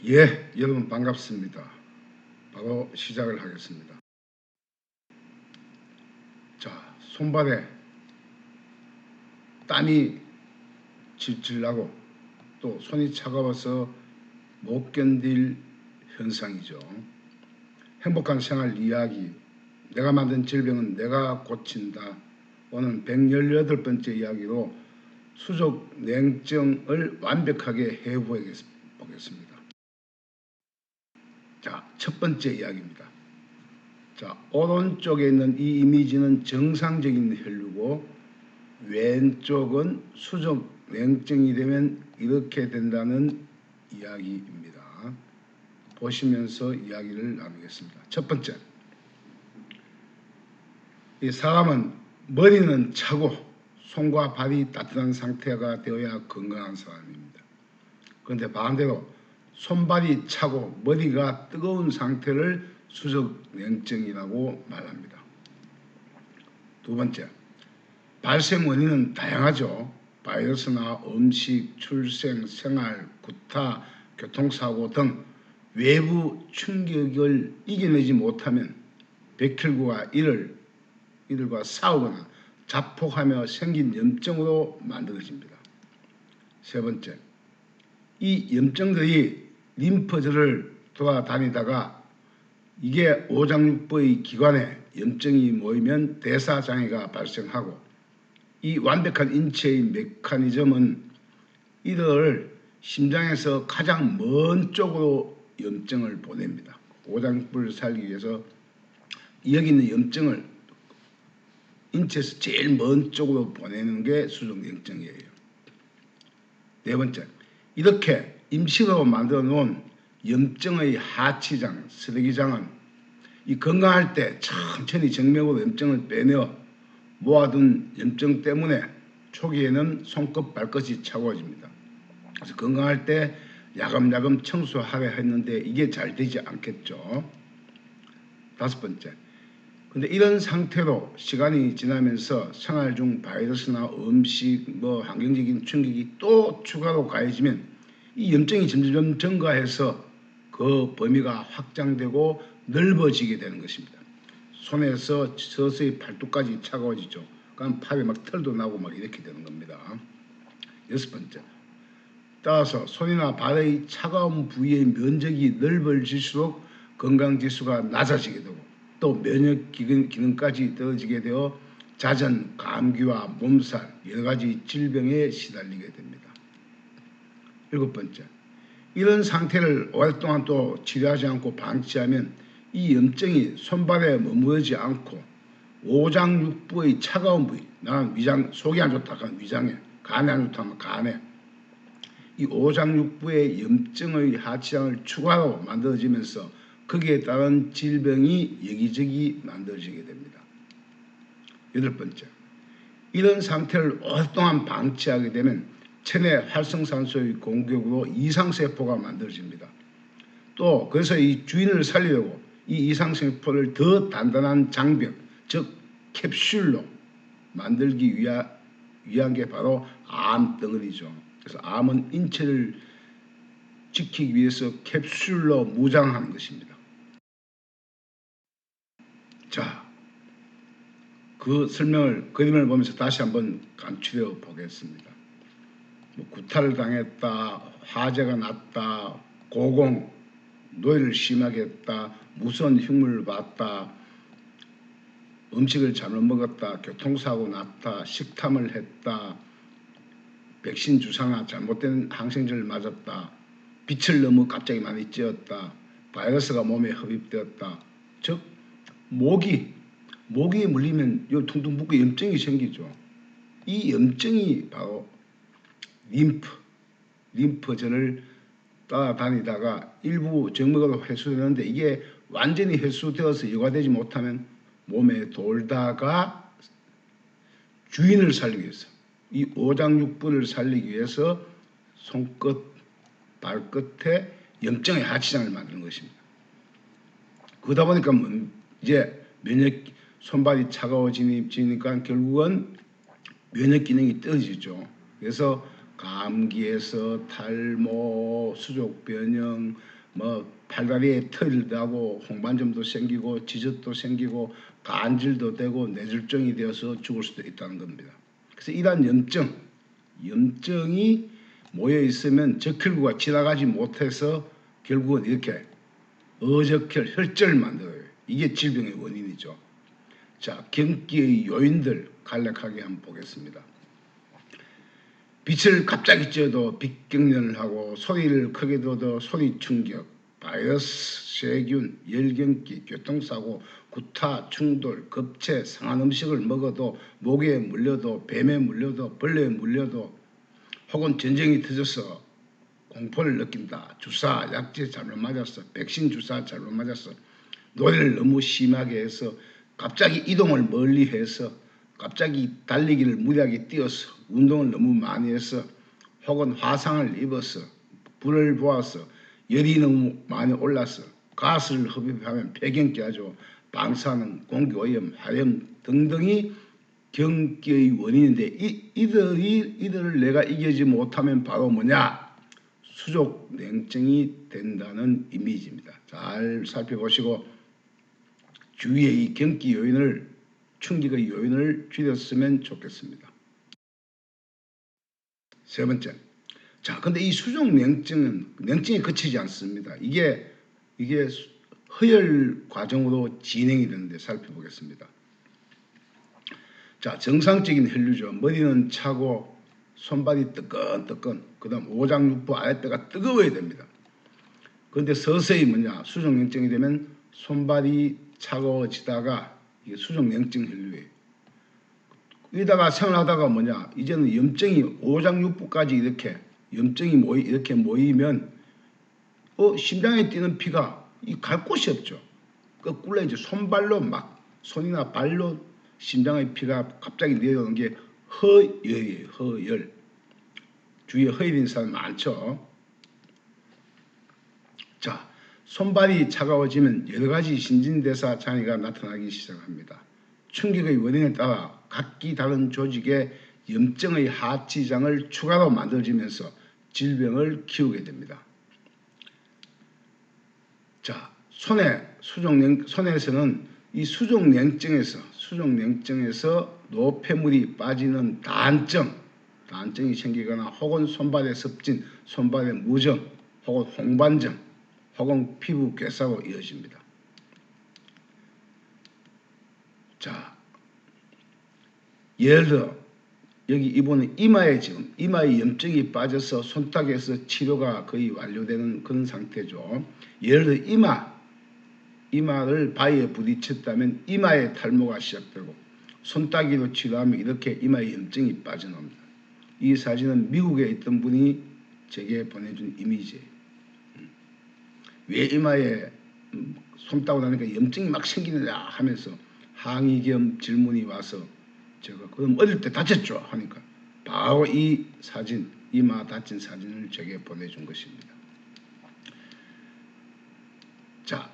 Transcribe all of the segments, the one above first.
예, 여러분 반갑습니다. 바로 시작을 하겠습니다. 자, 손발에 땀이 질질 나고 또 손이 차가워서 못 견딜 현상이죠. 행복한 생활 이야기, 내가 만든 질병은 내가 고친다. 오늘 118번째 이야기로 수족 냉증을 완벽하게 해보겠습니다. 자, 첫 번째 이야기입니다. 자, 오른쪽에 있는 이 이미지는 정상적인 혈류고 왼쪽은 수족 냉증이 되면 이렇게 된다는 이야기입니다. 보시면서 이야기를 나누겠습니다. 첫 번째, 이 사람은 머리는 차고 손과 발이 따뜻한 상태가 되어야 건강한 사람입니다. 그런데 반대로 손발이 차고 머리가 뜨거운 상태를 수족 냉증이라고 말합니다. 두 번째, 발생 원인은 다양하죠. 바이러스나 음식, 출생, 생활, 구타, 교통사고 등 외부 충격을 이겨내지 못하면 백혈구가 이들과 싸우거나 자폭하며 생긴 염증으로 만들어집니다. 세 번째, 이 염증들이 림프절을 돌아다니다가 이게 오장육부의 기관에 염증이 모이면 대사장애가 발생하고 이 완벽한 인체의 메커니즘은 이를 심장에서 가장 먼 쪽으로 염증을 보냅니다. 오장육부를 살리기 위해서 여기 있는 염증을 인체에서 제일 먼 쪽으로 보내는 게 수족냉증이에요. 네 번째, 이렇게 임시로 만들어 놓은 염증의 하치장, 쓰레기장은 이 건강할 때 천천히 정맥으로 염증을 빼내어 모아둔 염증 때문에 초기에는 손끝 발끝이 차가워집니다. 그래서 건강할 때 야금야금 청소하려 했는데 이게 잘 되지 않겠죠. 다섯 번째, 근데 이런 상태로 시간이 지나면서 생활 중 바이러스나 음식, 환경적인 충격이 또 추가로 가해지면 이 염증이 점점 증가해서 그 범위가 확장되고 넓어지게 되는 것입니다. 손에서 서서히 팔뚝까지 차가워지죠. 그럼 팔에 막 털도 나고 막 이렇게 되는 겁니다. 여섯 번째, 따라서 손이나 발의 차가운 부위의 면적이 넓어질수록 건강지수가 낮아지게 되고 또 면역 기능까지 떨어지게 되어 잦은 감기와 몸살, 여러가지 질병에 시달리게 됩니다. 일곱 번째, 이런 상태를 오랫동안 또 치료하지 않고 방치하면 이 염증이 손발에 머무르지 않고 오장육부의 차가운 부위, 나는 위장, 속이 안 좋다 하면 위장에, 간에 안 좋다 하면 간에, 이 오장육부의 염증의 하치장을 추가로 만들어지면서 거기에 따른 질병이 여기저기 만들어지게 됩니다. 여덟 번째, 이런 상태를 오랫동안 방치하게 되면 체내 활성산소의 공격으로 이상세포가 만들어집니다. 또 그래서 이 주인을 살리려고 이 이상세포를 더 단단한 장벽, 즉 캡슐로 만들기 위한 게 바로 암덩어리죠. 그래서 암은 인체를 지키기 위해서 캡슐로 무장하는 것입니다. 자, 그 그림을 보면서 다시 한번 감추려 보겠습니다. 구타를 당했다, 화재가 났다, 고공, 노예를 심하게 했다, 무서운 흉물을 봤다, 음식을 잘못 먹었다, 교통사고 났다, 식탐을 했다, 백신 주사나 잘못된 항생제를 맞았다, 빛을 너무 갑자기 많이 쬐었다, 바이러스가 몸에 흡입되었다. 즉 모기에 물리면 요 퉁퉁 붓고 염증이 생기죠. 이 염증이 바로 림프절을 따라다니다가 일부 정맥으로 회수되는데 이게 완전히 회수되어서 여과되지 못하면 몸에 돌다가 주인을 살리기 위해서 이 오장육부를 살리기 위해서 손끝, 발끝에 염증의 하치장을 만드는 것입니다. 그러다 보니까 이제 손발이 차가워지니까 결국은 면역 기능이 떨어지죠. 그래서 감기에서 탈모, 수족변형, 뭐 팔다리에 털이 나고 홍반점도 생기고 지젖도 생기고 간질도 되고 뇌졸중이 되어서 죽을 수도 있다는 겁니다. 그래서 이러한 염증이 모여 있으면 적혈구가 지나가지 못해서 결국은 이렇게 어적혈, 혈전을 만들어요. 이게 질병의 원인이죠. 자, 경기의 요인들 간략하게 한번 보겠습니다. 빛을 갑자기 쬐도 빛경련을 하고 소리를 크게 들어도 소리 충격, 바이러스, 세균, 열경기, 교통사고, 구타, 충돌, 급체, 상한 음식을 먹어도 모기에 물려도 뱀에 물려도 벌레에 물려도 혹은 전쟁이 터져서 공포를 느낀다. 주사, 약제 잘못 맞았어. 백신 주사 잘못 맞았어. 노래를 너무 심하게 해서 갑자기 이동을 멀리 해서 갑자기 달리기를 무리하게 뛰어서 운동을 너무 많이 해서 혹은 화상을 입어서 불을 보아서 열이 너무 많이 올라서 가스를 흡입하면 폐경기 하죠. 방사능, 공기오염, 화염 등등이 경기의 원인인데 이들을 내가 이기지 못하면 바로 뭐냐? 수족 냉증이 된다는 이미지입니다. 잘 살펴보시고 주위의 이 경기 요인을 충격의 요인을 줄였으면 좋겠습니다. 세 번째. 자, 근데 이 수족 냉증이 그치지 않습니다. 이게 허혈 과정으로 진행이 되는데 살펴보겠습니다. 자, 정상적인 혈류죠. 머리는 차고 손발이 뜨끈뜨끈, 그 다음 오장육부 아랫배가 뜨거워야 됩니다. 그런데 서서히 수족냉증이 되면 손발이 차가워지다가 이게 수족냉증 혈류예요. 이러다가 생활하다가 이제는 염증이 오장육부까지 이렇게 모이면 심장에 뛰는 피가 갈 곳이 없죠. 거꾸로 이제 손발로 손이나 발로 심장의 피가 갑자기 내려오는 게 허열이에요. 허열. 주위에 허열인 사람 많죠. 자, 손발이 차가워지면 여러 가지 신진대사 장애가 나타나기 시작합니다. 충격의 원인에 따라 각기 다른 조직에 염증의 하치장을 추가로 만들어지면서 질병을 키우게 됩니다. 자, 손에서는 이 수족냉증에서 노폐물이 빠지는 다한증이 생기거나 혹은 손발에 습진, 손발에 무정, 혹은 홍반점, 혹은 피부 괴사로 이어집니다. 자, 예를 들어 여기 이분은 이마에 염증이 빠져서 손탁에서 치료가 거의 완료되는 그런 상태죠. 예를 들어 이마를 바위에 부딪혔다면 이마에 탈모가 시작되고 손따기로 치료하면 이렇게 이마에 염증이 빠져나옵니다. 이 사진은 미국에 있던 분이 제게 보내준 이미지예요. 왜 이마에 손 따고 나니까 염증이 막 생기느냐 하면서 항의 겸 질문이 와서 제가 그럼 어릴 때 다쳤죠 하니까 바로 이 사진, 이마 다친 사진을 제게 보내준 것입니다. 자,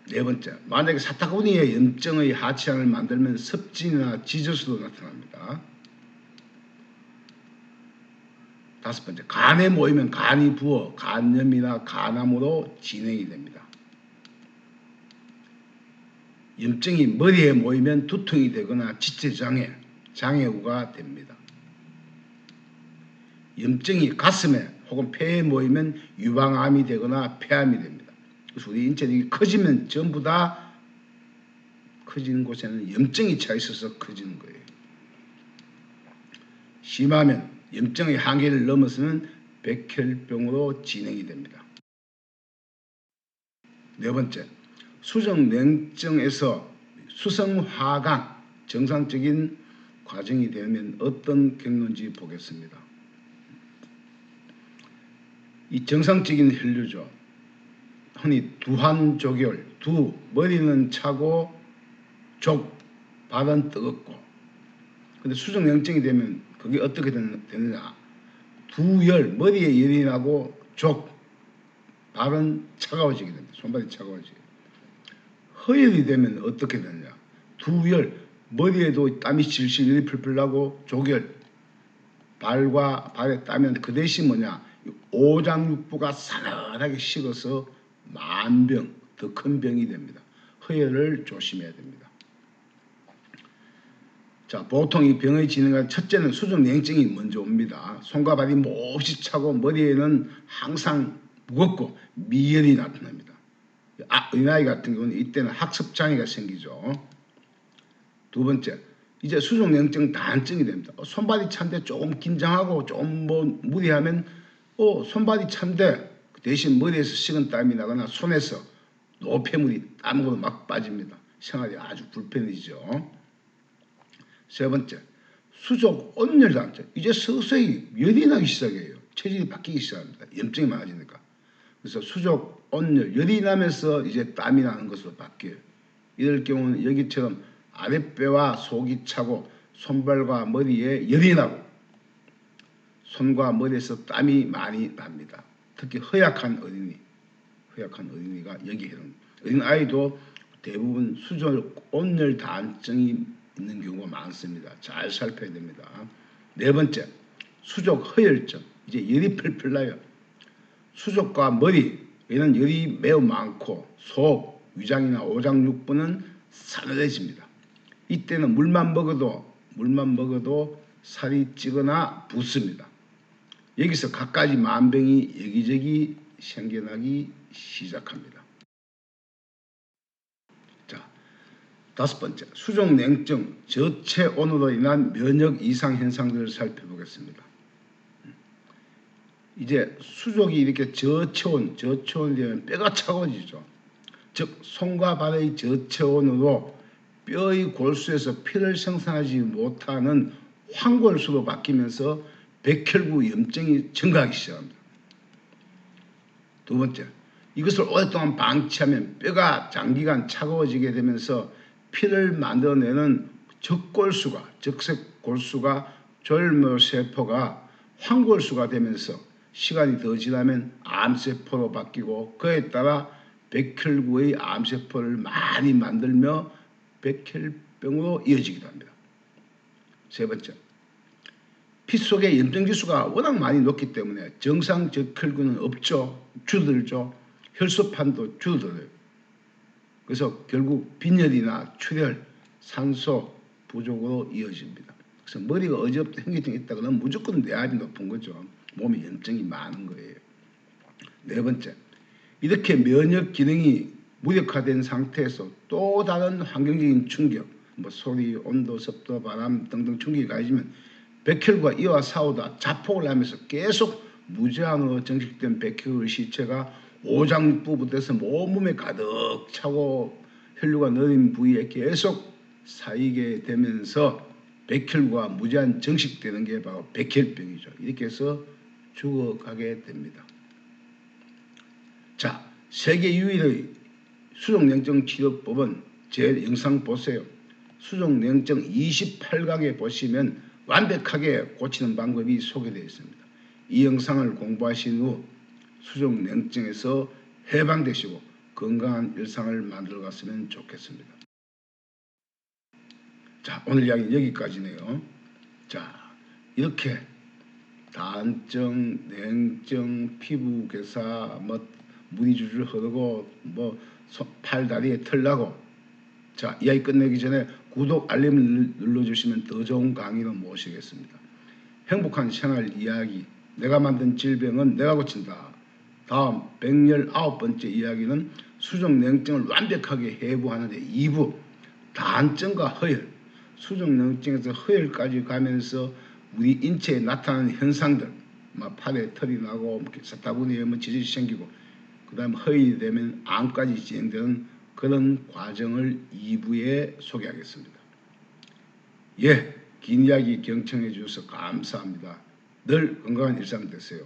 네 번째, 만약에 사타구니에 염증의 하치장을 만들면 습진이나 지저수도 나타납니다. 다섯 번째, 간에 모이면 간이 부어 간염이나 간암으로 진행이 됩니다. 염증이 머리에 모이면 두통이 되거나 지체장애, 장애우가 됩니다. 염증이 가슴에 혹은 폐에 모이면 유방암이 되거나 폐암이 됩니다. 그래서 우리 인체는 커지면 전부 다 커지는 곳에는 염증이 차 있어서 커지는 거예요. 심하면 염증의 한계를 넘어서는 백혈병으로 진행이 됩니다. 네 번째, 수족냉증에서 수성화강 정상적인 과정이 되면 어떤 경로인지 보겠습니다. 이 정상적인 혈류죠. 흔히 두한조결, 머리는 차고 발은 뜨겁고. 근데 수족냉증이 되면 그게 어떻게 되느냐. 두열, 머리에 열이 나고 발은 차가워지게 됩니다. 손발이 차가워지게. 허열이 되면 어떻게 되느냐. 두열, 머리에도 땀이 질질 열이 풀풀 나고 조결, 발과 발에 땀이 그 대신 오장육부가 싸늘하게 식어서 만병, 더 큰 병이 됩니다. 허혈을 조심해야 됩니다. 자, 보통 이 병의 진행과 첫째는 수족냉증이 먼저 옵니다. 손과 발이 몹시 차고 머리에는 항상 무겁고 미열이 나타납니다. 어린아이 같은 경우는 이때는 학습장애가 생기죠. 두 번째, 이제 수족냉증 다한증이 됩니다. 손발이 찬데 조금 긴장하고 조금 무리하면 손발이 찬데 대신 머리에서 식은 땀이 나거나 손에서 노폐물이 땀으로 막 빠집니다. 생활이 아주 불편해지죠. 세 번째, 수족 온열 단증. 이제 서서히 열이 나기 시작해요. 체질이 바뀌기 시작합니다. 염증이 많아지니까. 그래서 수족 온열, 열이 나면서 이제 땀이 나는 것으로 바뀌어요. 이럴 경우는 여기처럼 아랫배와 속이 차고 손발과 머리에 열이 나고 손과 머리에서 땀이 많이 납니다. 특히 허약한 어린이가 여기에 해당합니다. 어린아이도 대부분 수족 온열 단증이 있는 경우가 많습니다. 잘 살펴야 됩니다. 네 번째, 수족 허혈증. 이제 열이 펄펄 나요. 수족과 머리에는 열이 매우 많고 속, 위장이나 오장육부는 싸늘해집니다. 이때는 물만 먹어도 살이 찌거나 붓습니다. 여기서 갖가지 만병이 여기저기 생겨나기 시작합니다. 다섯 번째, 수족냉증, 저체온으로 인한 면역 이상 현상들을 살펴보겠습니다. 이제 수족이 이렇게 저체온이 되면 뼈가 차가워지죠. 즉 손과 발의 저체온으로 뼈의 골수에서 피를 생산하지 못하는 황골수로 바뀌면서 백혈구 염증이 증가하기 시작합니다. 두 번째, 이것을 오랫동안 방치하면 뼈가 장기간 차가워지게 되면서 피를 만들어내는 적색골수가 졸모세포가 황골수가 되면서 시간이 더 지나면 암세포로 바뀌고 그에 따라 백혈구의 암세포를 많이 만들며 백혈병으로 이어지기도 합니다. 세 번째, 피 속의 염증지수가 워낙 많이 높기 때문에 정상 적혈구는 없죠. 줄어들죠. 혈소판도 줄어들어요. 그래서 결국 빈혈이나 출혈, 산소 부족으로 이어집니다. 그래서 머리가 어지럽다 현기증이 있다 그러면 무조건 뇌압이 높은 거죠. 몸에 염증이 많은 거예요. 네 번째, 이렇게 면역 기능이 무력화된 상태에서 또 다른 환경적인 충격, 소리, 온도, 습도, 바람 등등 충격이 가해지면 백혈구가 이와 싸우다 자폭을 하면서 계속 무제한으로 증식된 백혈구 시체가 오장육부부터 온몸에 가득 차고 혈류가 넣인 부위에 계속 쌓이게 되면서 백혈구가 무제한 증식되는 게 바로 백혈병이죠. 이렇게 해서 죽어가게 됩니다. 자, 세계 유일의 수족냉증 치료법은 제 영상 보세요. 수족냉증 28강에 보시면 완벽하게 고치는 방법이 소개되어 있습니다. 이 영상을 공부하신 후 수족냉증에서 해방되시고 건강한 일상을 만들어 갔으면 좋겠습니다. 자, 오늘 이야기는 여기까지네요. 자, 이렇게 다한증, 냉증, 피부괴사, 물이 줄줄 흐르고 팔다리에 털 나고, 자, 이야기 끝내기 전에 구독 알림을 눌러주시면 더 좋은 강의로 모시겠습니다. 행복한 생활 이야기, 내가 만든 질병은 내가 고친다. 다음 119번째 이야기는 수족냉증을 완벽하게 해부하는데 2부 다한증과 허혈, 수족냉증에서 허혈까지 가면서 우리 인체에 나타나는 현상들, 팔에 털이 나고 사타구니에 지질이 생기고 그 다음 허혈이 되면 암까지 진행되는 그런 과정을 2부에 소개하겠습니다. 긴 이야기 경청해 주셔서 감사합니다. 늘 건강한 일상 되세요.